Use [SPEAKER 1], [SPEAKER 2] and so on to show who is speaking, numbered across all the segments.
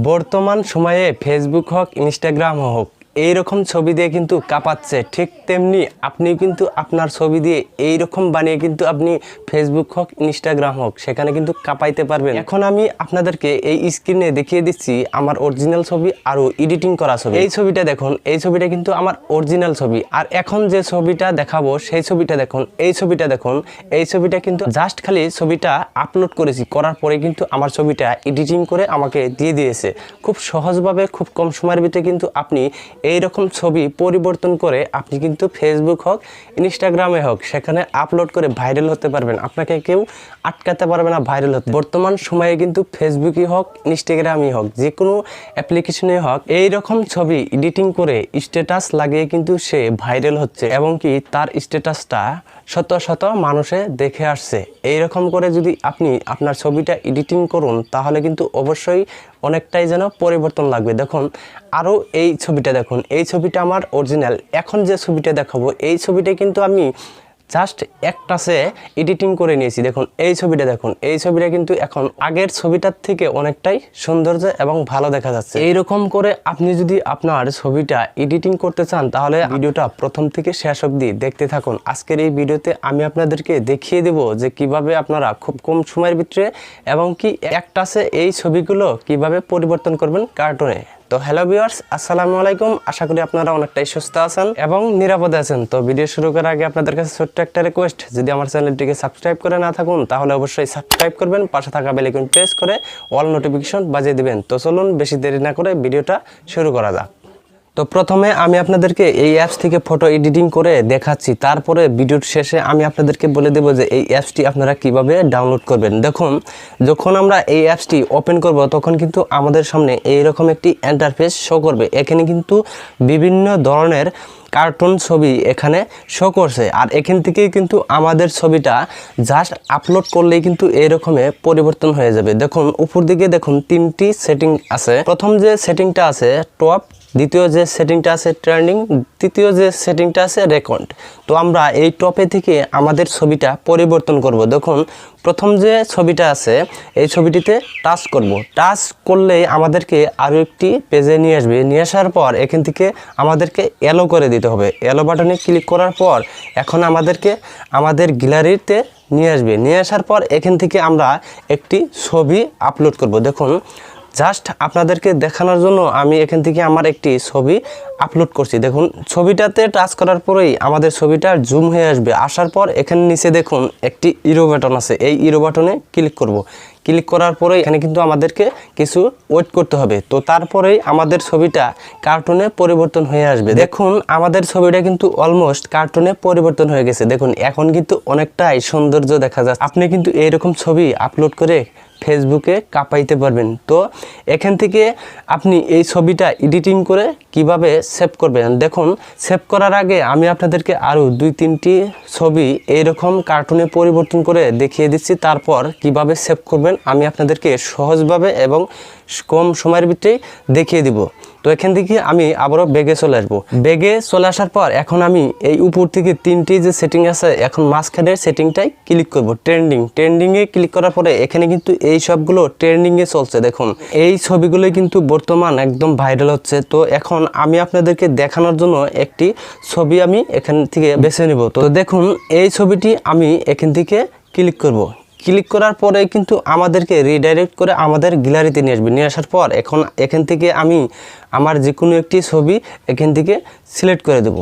[SPEAKER 1] বর্তমান সময়ে ফেসবুক হোক ইনস্টাগ্রাম হোক এইরকম ছবি দিয়ে কিন্তু কাঁপাচ্ছে, ঠিক তেমনি আপনি কিন্তু আপনার ছবি দিয়ে এইরকম বানিয়ে কিন্তু আপনি ফেসবুক হোক ইনস্টাগ্রাম হোক সেখানে কিন্তু কাঁপাইতে পারবেন। এখন আমি আপনাদেরকে এই স্ক্রিনে দেখিয়ে দিচ্ছি আমার অরিজিনাল ছবি আরও এডিটিং করা ছবি। এই ছবিটা দেখুন, এই ছবিটা কিন্তু আমার অরিজিনাল ছবি। আর এখন যে ছবিটা দেখাবো সেই ছবিটা দেখুন, এই ছবিটা দেখুন, এই ছবিটা কিন্তু জাস্ট খালি ছবিটা আপলোড করেছি, করার পরে কিন্তু আমার ছবিটা এডিটিং করে আমাকে দিয়ে দিয়েছে। খুব সহজভাবে খুব কম সময়ের ভিতরে কিন্তু আপনি এই রকম ছবি পরিবর্তন করে আপনি কিন্তু ফেসবুক হোক ইনস্টাগ্রামে হোক সেখানে আপলোড করে ভাইরাল হতে পারবেন। আপনাকে কেউ আটকাতে পারবে না ভাইরাল হতে। বর্তমান সময়ে কিন্তু ফেসবুকই হোক ইনস্টাগ্রামই হোক যে কোনো অ্যাপ্লিকেশনে হোক এই রকম ছবি এডিটিং করে স্ট্যাটাস লাগিয়ে কিন্তু সে ভাইরাল হচ্ছে এবং কি তার স্ট্যাটাসটা শত শত মানুষে দেখে আসছে। এই রকম করে যদি আপনি আপনার ছবিটা এডিটিং করুন তাহলে কিন্তু অবশ্যই অনেকটাই যেন পরিবর্তন লাগবে। দেখুন আরও এই ছবিটা দেখুন, এই ছবিটা আমার অরিজিনাল। এখন যে ছবিটা দেখাবো এই ছবিটা কিন্তু আমি জাস্ট একটাসে এডিটিং করে নিয়েছি। দেখুন এই ছবিটা দেখুন, এই ছবিটা কিন্তু এখন আগের ছবিটার থেকে অনেকটাই সৌন্দর্য এবং ভালো দেখা যাচ্ছে। এইরকম করে আপনি যদি আপনার ছবিটা এডিটিং করতে চান তাহলে ভিডিওটা প্রথম থেকে শেষ অবধি দেখতে থাকুন। আজকের এই ভিডিওতে আমি আপনাদেরকে দেখিয়ে দেব যে কিভাবে আপনারা খুব কম সময়ের ভিতরে এবং কি একটাসে এই ছবিগুলো কিভাবে পরিবর্তন করবেন কার্টুনে। তো হ্যালো ভিউয়ার্স, আসসালামু আলাইকুম। আশা করি আপনারা অনেকটাই সুস্থ আছেন এবং নিরাপদে আছেন। তো ভিডিও শুরু করার আগে আপনাদের কাছে ছোট্ট একটা রিকোয়েস্ট, যদি আমার চ্যানেলটিকে সাবস্ক্রাইব করে না থাকুন তাহলে অবশ্যই সাবস্ক্রাইব করবেন, পাশে থাকা বেল আইকন প্রেস করে অল নোটিফিকেশন বাজিয়ে দিবেন। তো চলুন বেশি দেরি না করে ভিডিওটা শুরু করা যাক। তো প্রথমে আমি আপনাদেরকে এই অ্যাপস থেকে ফটো এডিটিং করে দেখাচ্ছি, তারপরে ভিডিওর শেষে আমি আপনাদেরকে বলে দেব যে এই অ্যাপসটি আপনারা কিভাবে ডাউনলোড করবেন। দেখুন যখন আমরা এই অ্যাপসটি ওপেন করব তখন কিন্তু আমাদের সামনে এইরকম একটি ইন্টারফেস শো করবে। এখানে কিন্তু বিভিন্ন ধরনের কার্টুন ছবি এখানে শো করছে, আর এখান থেকেই কিন্তু আমাদের ছবিটা জাস্ট আপলোড করলেই কিন্তু এরকমে পরিবর্তন হয়ে যাবে। দেখুন উপর দিকে দেখুন তিনটি সেটিং আছে। প্রথম যে সেটিংটা আছে টপ, দ্বিতীয় যে সেটিংটা আছে ট্রেন্ডিং, তৃতীয় যে সেটিংটা আছে রেকর্ড। তো আমরা এই টপে থেকে আমাদের ছবিটা পরিবর্তন করব। দেখুন প্রথম যে ছবিটা আছে এই ছবিটিতে টাচ করব। টাচ করলে আমাদেরকে আরও একটি পেজে নিয়ে আসবে। নিয়ে আসার পর এখান থেকে আমাদেরকে এলো করে দিতে হবে। এলো বাটনে ক্লিক করার পর এখন আমাদেরকে আমাদের গ্যালারিতে নিয়ে আসবে। নিয়ে আসার পর এখান থেকে আমরা একটি ছবি আপলোড করব। দেখুন জাস্ট আপনাদেরকে দেখানোর জন্য আমি এখান থেকে আমার একটি ছবি আপলোড করছি। দেখুন ছবিটাতে টাচ করার পরেই আমাদের ছবিটা জুম হয়ে আসবে। আসার পর এখানে নিচে দেখুন একটি ইরো বাটন আছে, এই ইরো বাটনে ক্লিক করব। ক্লিক করার পরে এখানে কিন্তু আমাদেরকে কিছু ওয়েট করতে হবে। তো তারপরেই আমাদের ছবিটা কার্টুনে পরিবর্তন হয়ে আসবে। দেখুন আমাদের ছবিটা কিন্তু অলমোস্ট কার্টুনে পরিবর্তন হয়ে গেছে। দেখুন এখন কিন্তু অনেকটাই সৌন্দর্য দেখা যাচ্ছে। আপনি কিন্তু এইরকম ছবি আপলোড করে ফেসবুকে কাঁপাইতে পারবেন। তো এখান থেকে আপনি এই ছবিটা এডিটিং করে কিভাবে সেভ করবেন। দেখুন সেভ করার আগে আমি আপনাদেরকে আরও 2-3টি ছবি এইরকম কার্টুনে পরিবর্তন করে দেখিয়ে দিচ্ছি, তারপর কিভাবে সেভ করবেন আমি আপনাদেরকে সহজভাবে এবং কম সময়ের ভিতরে দেখিয়ে দিব। তো এখান থেকে আমি আবারও বেগে চলে আসবো। বেগে চলে আসার পর এখন আমি এই উপর থেকে 3টি যে সেটিং আছে এখন মাঝখানের সেটিংটাই ক্লিক করব। ট্রেন্ডিংয়ে ক্লিক করার পরে এখানে কিন্তু এই সবগুলো ট্রেন্ডিংয়ে চলছে। দেখুন এই ছবিগুলোই কিন্তু বর্তমান একদম ভাইরাল হচ্ছে। তো এখন আমি আপনাদেরকে দেখানোর জন্য একটি ছবি আমি এখান থেকে বেছে নেব। তো দেখুন এই ছবিটি আমি এখান থেকে ক্লিক করব। ক্লিক করার পরে কিন্তু আমাদেরকে রিডাইরেক্ট করে আমাদের গ্যালারিতে নিয়ে আসবে। নিয়ে আসার পর এখন এখান থেকে আমি আমার যে কোনো একটি ছবি এখান থেকে সিলেক্ট করে দেব।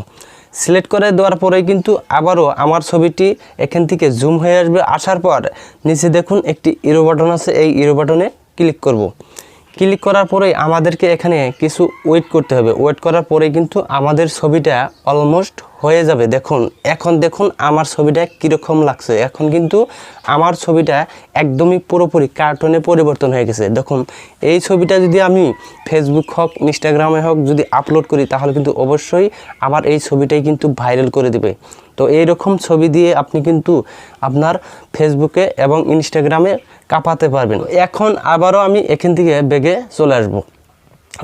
[SPEAKER 1] সিলেক্ট করে দেওয়ার পরে কিন্তু আবারও আমার ছবিটি এখান থেকে জুম হয়ে আসবে। আসার পর নিচে দেখুন একটি ইরো বাটন আছে, এই ইরো বাটনে ক্লিক করব। ক্লিক করার পরে আমাদেরকে এখানে কিছু ওয়েট করতে হবে। ওয়েট করার পরে কিন্তু আমাদের ছবিটা অলমোস্ট হয়ে যাবে। দেখুন এখন দেখুন আমার ছবিটা কীরকম লাগছে। এখন কিন্তু আমার ছবিটা একদমই পুরোপুরি কার্টুনে পরিবর্তন হয়ে গেছে। দেখুন এই ছবিটা যদি আমি ফেসবুক হোক ইনস্টাগ্রামে হোক যদি আপলোড করি তাহলে কিন্তু অবশ্যই আমার এই ছবিটাই কিন্তু ভাইরাল করে দেবে। তো এইরকম ছবি দিয়ে আপনি কিন্তু আপনার ফেসবুকে এবং ইনস্টাগ্রামে কাঁপাতে পারবেন। এখন আবারও আমি এখান থেকে বেগে চলে আসব।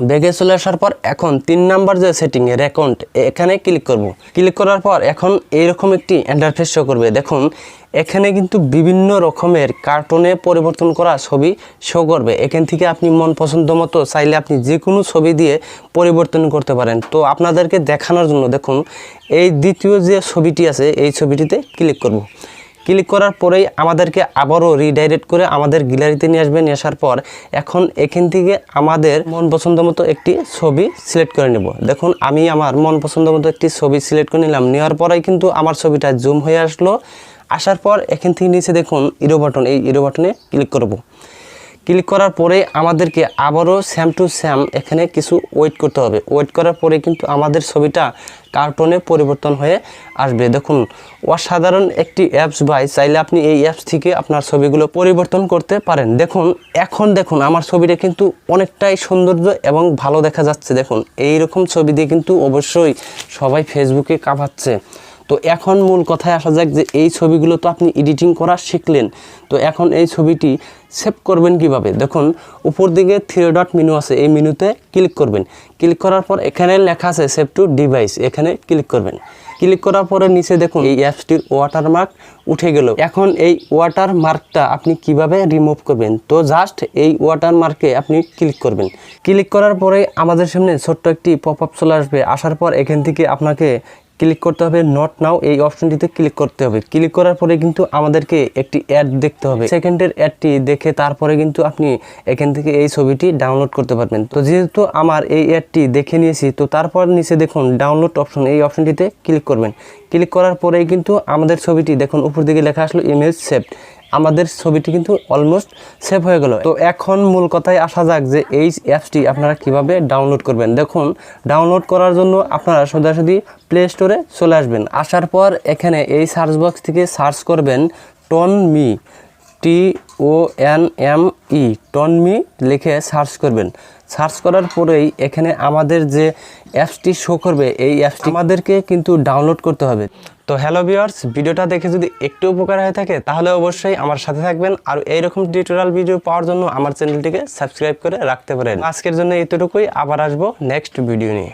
[SPEAKER 1] ব্যাগে চলে আসার পর এখন 3 নাম্বার যে সেটিং এর অ্যাকাউন্ট এখানে ক্লিক করব। ক্লিক করার পর এখন এইরকম একটি ইন্টারফেস শো করবে। দেখুন এখানে কিন্তু বিভিন্ন রকমের কার্টুনে পরিবর্তন করা ছবি শো করবে। এখান থেকে আপনি মন পছন্দ মতো চাইলে আপনি যে কোনো ছবি দিয়ে পরিবর্তন করতে পারেন। তো আপনাদেরকে দেখানোর জন্য দেখুন এই দ্বিতীয় যে ছবিটি আছে এই ছবিটিতে ক্লিক করব। ক্লিক করার পরেই আমাদেরকে আবারও রিডাইরেক্ট করে আমাদের গ্যালারিতে নিয়ে আসবে। নিয়ে আসার পর এখন এখান থেকে আমাদের মন পছন্দ মতো একটি ছবি সিলেক্ট করে নেব। দেখুন আমি আমার মন পছন্দ মতো একটি ছবি সিলেক্ট করে নিলাম। নেওয়ার পরেই কিন্তু আমার ছবিটা জুম হয়ে আসলো। আসার পর এখান থেকে নিচে দেখুন ইরো বাটন, এই ইরো বাটনে ক্লিক করব। ক্লিক করার পরে আমাদেরকে আবারও সেম টু সেম এখানে কিছু ওয়েট করতে হবে। ওয়েট করার পরে কিন্তু আমাদের ছবিটা কার্টুনে পরিবর্তন হয়ে আসবে। দেখুন অসাধারণ একটি অ্যাপস ভাই, চাইলে আপনি এই অ্যাপস থেকে আপনার ছবিগুলো পরিবর্তন করতে পারেন। দেখুন এখন দেখুন আমার ছবিটা কিন্তু অনেকটাই সৌন্দর্য এবং ভালো দেখা যাচ্ছে। দেখুন এই রকম ছবি দিয়ে কিন্তু অবশ্যই সবাই ফেসবুকে কাঁপাচ্ছে। তো এখন মূল কথায় আসা যাক যে এই ছবিগুলো তো আপনি এডিটিং করা শিখলেন, তো এখন এই ছবিটি সেভ করবেন কিভাবে। দেখুন উপর দিকে 3 ডট মেনু আছে, এই মেনুতে ক্লিক করবেন। ক্লিক করার পর এখানে লেখা আছে সেভ টু ডিভাইস, এখানে ক্লিক করবেন। ক্লিক করার পরে নিচে দেখুন এই অ্যাপসটির ওয়াটারমার্ক উঠে গেল। এখন এই ওয়াটারমার্কটা আপনি কিভাবে রিমুভ করবেন, তো জাস্ট এই ওয়াটারমার্কে আপনি ক্লিক করবেন। ক্লিক করার পরে আমাদের সামনে ছোট্ট একটি পপ আপ চলে আসবে। আসার পর এখান থেকে আপনাকে ক্লিক করতে হবে নট নাও, এই অপশনটিতে ক্লিক করতে হবে। ক্লিক করার পরে কিন্তু আমাদেরকে একটি অ্যাড দেখতে হবে। সেকেন্ডের অ্যাডটি দেখে তারপরে কিন্তু আপনি এখান থেকে এই ছবিটি ডাউনলোড করতে পারবেন। তো যেহেতু আমার এই অ্যাডটি দেখে নিয়েছি, তো তারপর নিচে দেখুন ডাউনলোড অপশন, এই অপশনটিতে ক্লিক করবেন। ক্লিক করার পরেই কিন্তু আমাদের ছবিটি দেখুন উপর দিকে লেখা আসলো ইমেজ সেভ, আমাদের ছবিটি কিন্তু অলমোস্ট সেভ হয়ে গেল। তো এখন মূল কথায় আসা যাক যে এই অ্যাপসটি আপনারা কিভাবে ডাউনলোড করবেন। দেখুন ডাউনলোড করার জন্য আপনারা সোজাসুজি প্লে স্টোরে চলে আসবেন। আসার পর এখানে এই সার্চ বক্স থেকে সার্চ করবেন টনমি, TONME, টনমি লিখে সার্চ করবেন। সার্চ করার পরেই এখানে আমাদের যে অ্যাপসটি শো করবে এই অ্যাপসটি আমাদেরকে কিন্তু ডাউনলোড করতে হবে। তো হ্যালো ভিউয়ার্স, ভিডিওটা দেখে যদি একটু উপকার হয়ে থাকে তাহলে অবশ্যই আমার সাথে থাকবেন। আর এইরকম টিউটোরিয়াল ভিডিও পাওয়ার জন্য আমার চ্যানেলটিকে সাবস্ক্রাইব করে রাখতে পারেন। আজকের জন্য এতটুকুই, আবার আসবো নেক্সট ভিডিও নিয়ে।